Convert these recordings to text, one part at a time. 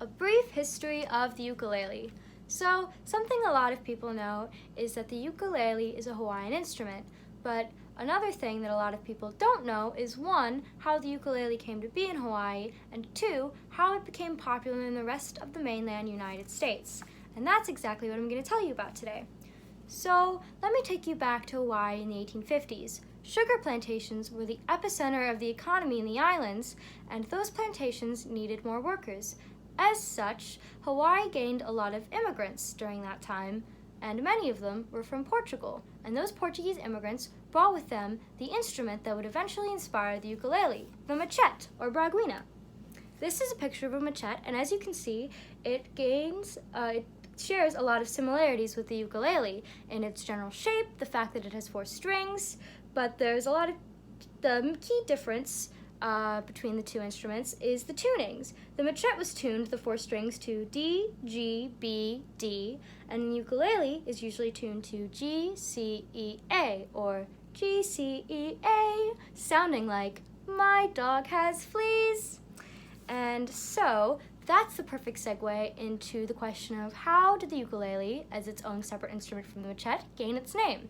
A brief history of the ukulele. So, something a lot of people know is that the ukulele is a Hawaiian instrument, but another thing that a lot of people don't know is one, how the ukulele came to be in Hawaii, and two, how it became popular in the rest of the mainland United States. And that's exactly what I'm going to tell you about today. So, let me take you back to Hawaii in the 1850s. Sugar plantations were the epicenter of the economy in the islands, and those plantations needed more workers. As such, Hawaii gained a lot of immigrants during that time, and many of them were from Portugal. And those Portuguese immigrants brought with them the instrument that would eventually inspire the ukulele, the machete, or braguina. This is a picture of a machete, and as you can see, it shares a lot of similarities with the ukulele in its general shape, the fact that it has 4 strings, but there's a lot of the key difference between the two instruments is the tunings. The machete was tuned the 4 strings to D, G, B, D, and the ukulele is usually tuned to G, C, E, A, or G, C, E, A, sounding like my dog has fleas. And so that's the perfect segue into the question of how did the ukulele, as its own separate instrument from the machete, gain its name?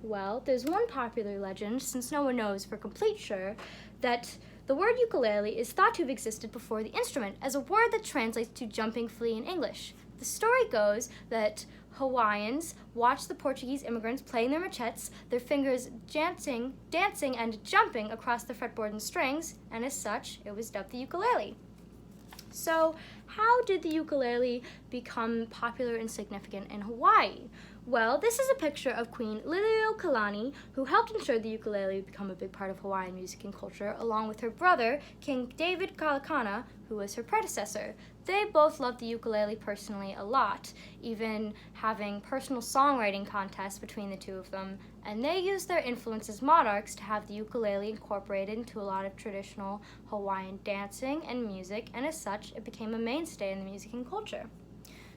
Well, there's one popular legend, since no one knows for complete sure, that the word ukulele is thought to have existed before the instrument as a word that translates to jumping flea in English. The story goes that Hawaiians watched the Portuguese immigrants playing their machetes, their fingers dancing and jumping across the fretboard and strings, and as such, it was dubbed the ukulele. So, how did the ukulele become popular and significant in Hawaii? Well, this is a picture of Queen Liliuokalani, who helped ensure the ukulele would become a big part of Hawaiian music and culture, along with her brother, King David Kalakana, who was her predecessor. They both loved the ukulele personally a lot, even having personal songwriting contests between the two of them, and they used their influence as monarchs to have the ukulele incorporated into a lot of traditional Hawaiian dancing and music, and as such, it became a mainstay in the music and culture.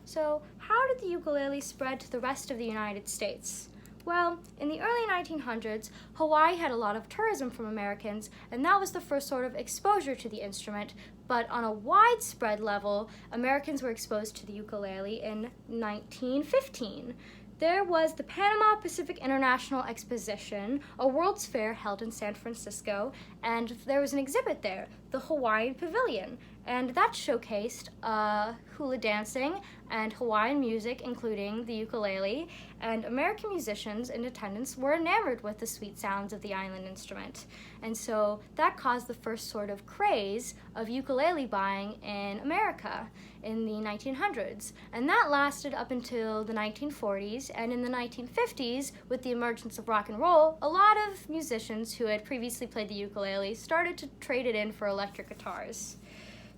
So, how did the ukulele spread to the rest of the United States? Well, in the early 1900s, Hawaii had a lot of tourism from Americans, and that was the first sort of exposure to the instrument, but on a widespread level, Americans were exposed to the ukulele in 1915. There was the Panama Pacific International Exposition, a World's Fair held in San Francisco, and there was an exhibit there, the Hawaiian Pavilion, and that showcased hula dancing and Hawaiian music, including the ukulele, and American musicians in attendance were enamored with the sweet sounds of the island instrument. And so that caused the first sort of craze of ukulele buying in America in the 1900s. And that lasted up until the 1940s, and in the 1950s, with the emergence of rock and roll, a lot of musicians who had previously played the ukulele started to trade it in for electric guitars.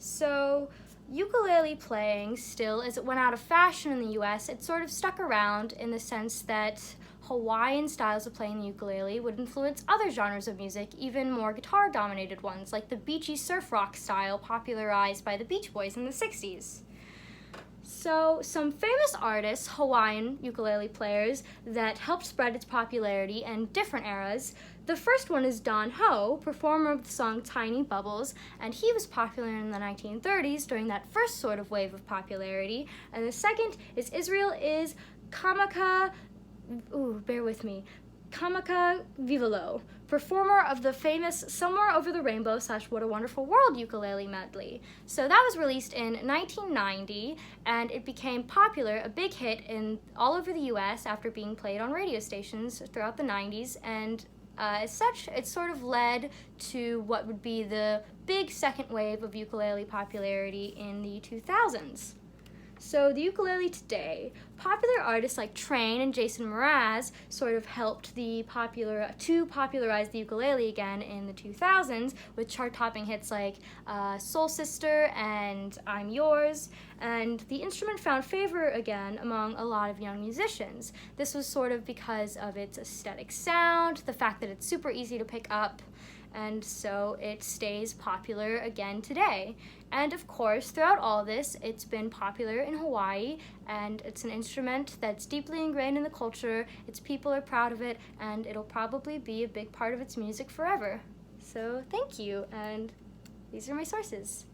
So, ukulele playing still, as it went out of fashion in the US, it sort of stuck around in the sense that Hawaiian styles of playing the ukulele would influence other genres of music, even more guitar-dominated ones, like the beachy surf rock style popularized by the Beach Boys in the 60s. So, some famous artists, Hawaiian ukulele players, that helped spread its popularity in different eras. The first one is Don Ho, performer of the song Tiny Bubbles, and he was popular in the 1930s during that first sort of wave of popularity. And the second is Kamaka Vivalo, performer of the famous Somewhere Over the Rainbow / What a Wonderful World ukulele medley. So that was released in 1990, and it became popular, a big hit all over the US after being played on radio stations throughout the 90s, and as such, it sort of led to what would be the big second wave of ukulele popularity in the 2000s. So the ukulele today, popular artists like Train and Jason Mraz sort of helped to popularize the ukulele again in the 2000s with chart-topping hits like Soul Sister and I'm Yours, and the instrument found favor again among a lot of young musicians. This was sort of because of its aesthetic sound, the fact that it's super easy to pick up, and so it stays popular again today. And of course, throughout all this, it's been popular in Hawaii, and it's an instrument that's deeply ingrained in the culture, its people are proud of it, and it'll probably be a big part of its music forever. So thank you, and these are my sources.